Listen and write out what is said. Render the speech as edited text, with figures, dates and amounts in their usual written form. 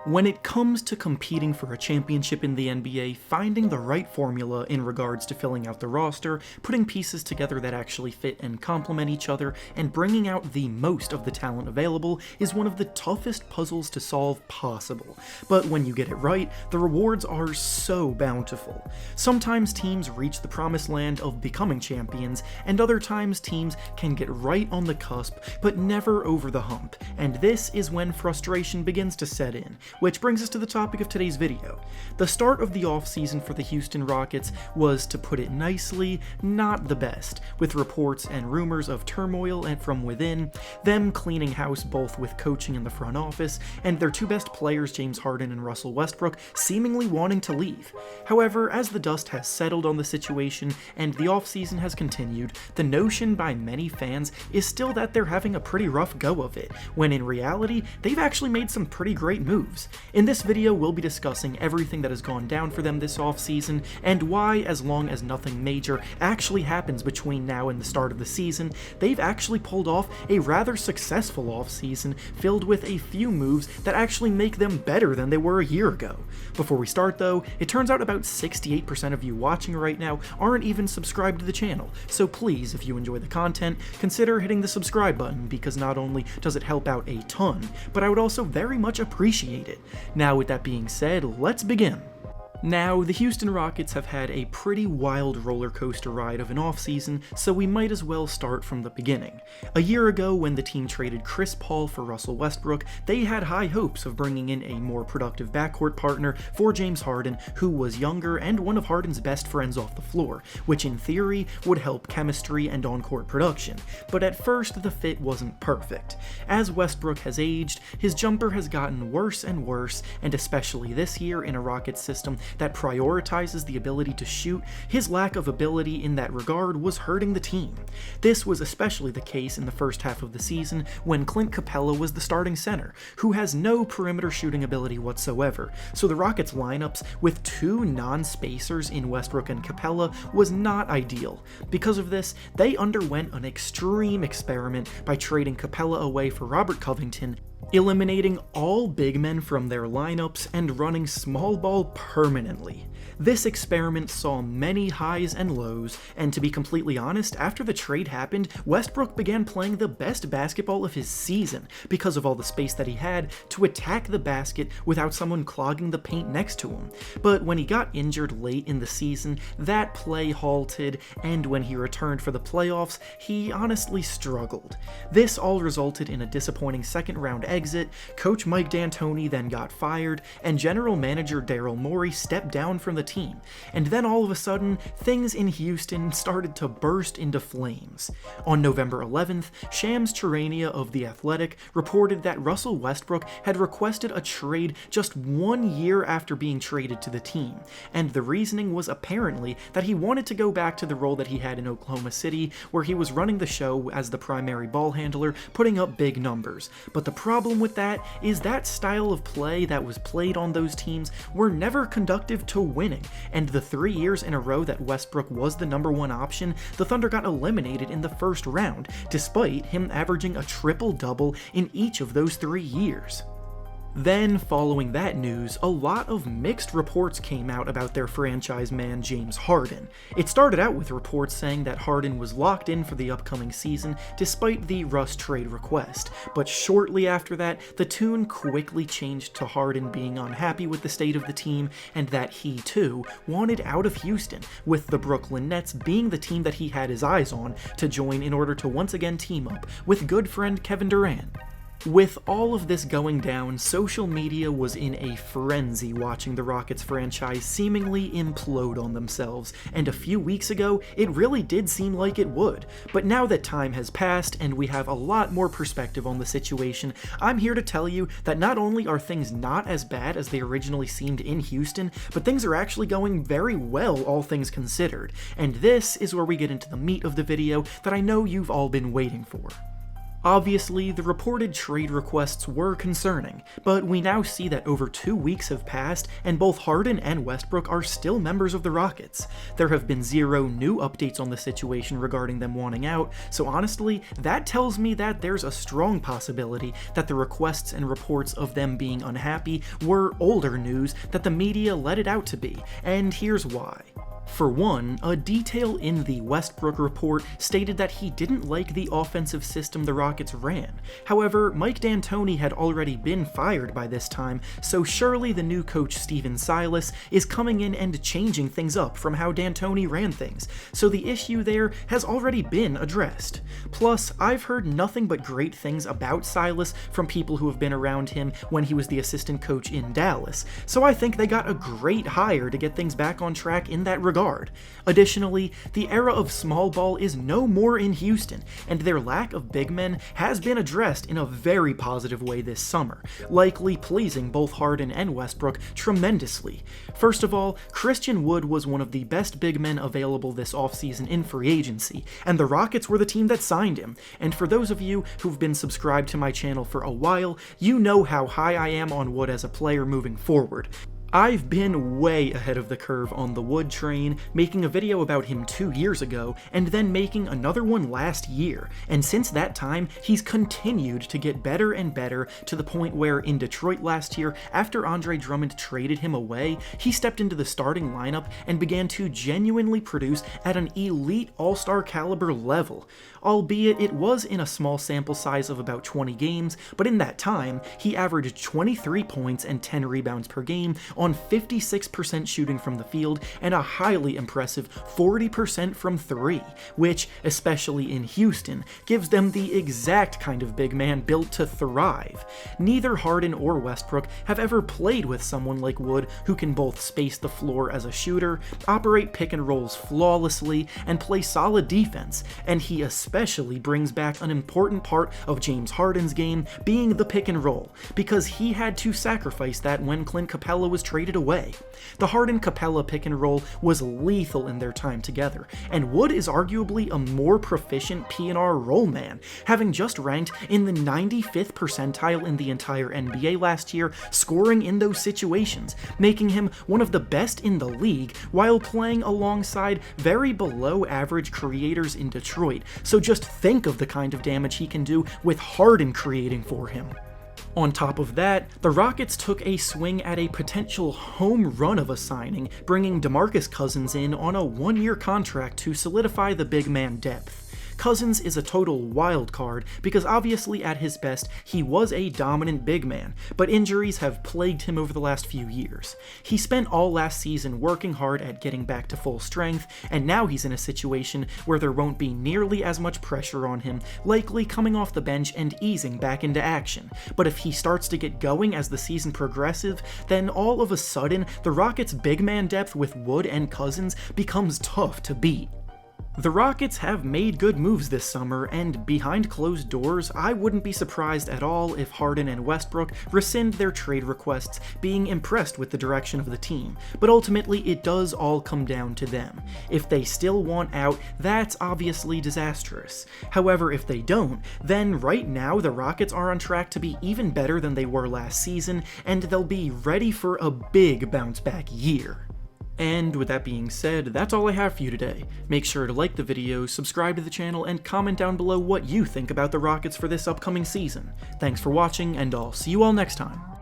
When it comes to competing for a championship in the NBA, finding the right formula in regards to filling out the roster, putting pieces together that actually fit and complement each other, and bringing out the most of the talent available is one of the toughest puzzles to solve possible. But when you get it right, the rewards are so bountiful. Sometimes teams reach the promised land of becoming champions, and other times teams can get right on the cusp, but never over the hump, and this is when frustration begins to set in. Which brings us to the topic of today's video. The start of the offseason for the Houston Rockets was, to put it nicely, not the best, with reports and rumors of turmoil and from within, them cleaning house both with coaching in the front office, and their two best players, James Harden and Russell Westbrook, seemingly wanting to leave. However, as the dust has settled on the situation and the offseason has continued, the notion by many fans is still that they're having a pretty rough go of it, when in reality, they've actually made some pretty great moves. In this video, we'll be discussing everything that has gone down for them this offseason, and why, as long as nothing major actually happens between now and the start of the season, they've actually pulled off a rather successful offseason filled with a few moves that actually make them better than they were a year ago. Before we start though, it turns out about 68% of you watching right now aren't even subscribed to the channel, so please, if you enjoy the content, consider hitting the subscribe button, because not only does it help out a ton, but I would also very much appreciate it. Now, with that being said, let's begin. Now, the Houston Rockets have had a pretty wild roller coaster ride of an offseason, so we might as well start from the beginning. A year ago, when the team traded Chris Paul for Russell Westbrook, they had high hopes of bringing in a more productive backcourt partner for James Harden, who was younger and one of Harden's best friends off the floor, which in theory would help chemistry and on-court production. But at first, the fit wasn't perfect. As Westbrook has aged, his jumper has gotten worse and worse, and especially this year in a Rockets system that prioritizes the ability to shoot, his lack of ability in that regard was hurting the team. This was especially the case in the first half of the season when Clint Capella was the starting center, who has no perimeter shooting ability whatsoever, so the Rockets' lineups with two non-spacers in Westbrook and Capella was not ideal. Because of this, they underwent an extreme experiment by trading Capella away for Robert Covington, eliminating all big men from their lineups and running small ball permanently. This experiment saw many highs and lows, and to be completely honest, after the trade happened, Westbrook began playing the best basketball of his season because of all the space that he had to attack the basket without someone clogging the paint next to him. But when he got injured late in the season, that play halted, and when he returned for the playoffs, he honestly struggled. This all resulted in a disappointing second-round exit, Coach Mike D'Antoni then got fired, and General Manager Daryl Morey stepped down from the team, and then all of a sudden, things in Houston started to burst into flames. On November 11th, Shams Charania of The Athletic reported that Russell Westbrook had requested a trade just 1 year after being traded to the team, and the reasoning was apparently that he wanted to go back to the role that he had in Oklahoma City, where he was running the show as the primary ball handler, putting up big numbers. But the problem with that is that style of play that was played on those teams were never conductive to winning, and the 3 years in a row that Westbrook was the #1 option, the Thunder got eliminated in the first round, despite him averaging a triple-double in each of those 3 years. Then, following that news, a lot of mixed reports came out about their franchise man James Harden. It started out with reports saying that Harden was locked in for the upcoming season despite the Russ trade request, but shortly after that, the tune quickly changed to Harden being unhappy with the state of the team and that he too wanted out of Houston, with the Brooklyn Nets being the team that he had his eyes on to join in order to once again team up with good friend Kevin Durant. With all of this going down, social media was in a frenzy watching the Rockets franchise seemingly implode on themselves, and a few weeks ago, it really did seem like it would. But now that time has passed and we have a lot more perspective on the situation, I'm here to tell you that not only are things not as bad as they originally seemed in Houston, but things are actually going very well, all things considered. And this is where we get into the meat of the video that I know you've all been waiting for. Obviously, the reported trade requests were concerning, but we now see that over 2 weeks have passed and both Harden and Westbrook are still members of the Rockets. There have been 0 new updates on the situation regarding them wanting out, so honestly, that tells me that there's a strong possibility that the requests and reports of them being unhappy were older news that the media let it out to be, and here's why. For one, a detail in the Westbrook report stated that he didn't like the offensive system the Rockets ran. However, Mike D'Antoni had already been fired by this time, so surely the new coach Stephen Silas is coming in and changing things up from how D'Antoni ran things, so the issue there has already been addressed. Plus, I've heard nothing but great things about Silas from people who have been around him when he was the assistant coach in Dallas, so I think they got a great hire to get things back on track in that regard. Additionally, the era of small ball is no more in Houston, and their lack of big men has been addressed in a very positive way this summer, likely pleasing both Harden and Westbrook tremendously. First of all, Christian Wood was one of the best big men available this offseason in free agency, and the Rockets were the team that signed him. And for those of you who've been subscribed to my channel for a while, you know how high I am on Wood as a player moving forward. I've been way ahead of the curve on the Wood train, making a video about him 2 years ago, and then making another one last year, and since that time, he's continued to get better and better to the point where in Detroit last year, after Andre Drummond traded him away, he stepped into the starting lineup and began to genuinely produce at an elite all-star caliber level. Albeit it was in a small sample size of about 20 games, but in that time, he averaged 23 points and 10 rebounds per game on 56% shooting from the field and a highly impressive 40% from 3, which, especially in Houston, gives them the exact kind of big man built to thrive. Neither Harden or Westbrook have ever played with someone like Wood who can both space the floor as a shooter, operate pick and rolls flawlessly, and play solid defense, and he especially brings back an important part of James Harden's game, being the pick and roll, because he had to sacrifice that when Clint Capella was traded away. The Harden-Capella pick and roll was lethal in their time together, and Wood is arguably a more proficient P&R roll man, having just ranked in the 95th percentile in the entire NBA last year, scoring in those situations, making him one of the best in the league while playing alongside very below average creators in Detroit, so just think of the kind of damage he can do with Harden creating for him. On top of that, the Rockets took a swing at a potential home run of a signing, bringing DeMarcus Cousins in on a 1-year contract to solidify the big man depth. Cousins is a total wild card because obviously at his best he was a dominant big man, but injuries have plagued him over the last few years. He spent all last season working hard at getting back to full strength, and now he's in a situation where there won't be nearly as much pressure on him, likely coming off the bench and easing back into action. But if he starts to get going as the season progresses, then all of a sudden the Rockets' big man depth with Wood and Cousins becomes tough to beat. The Rockets have made good moves this summer, and behind closed doors, I wouldn't be surprised at all if Harden and Westbrook rescind their trade requests, being impressed with the direction of the team, but ultimately it does all come down to them. If they still want out, that's obviously disastrous. However, if they don't, then right now the Rockets are on track to be even better than they were last season, and they'll be ready for a big bounce back year. And with that being said, that's all I have for you today. Make sure to like the video, subscribe to the channel, and comment down below what you think about the Rockets for this upcoming season. Thanks for watching, and I'll see you all next time.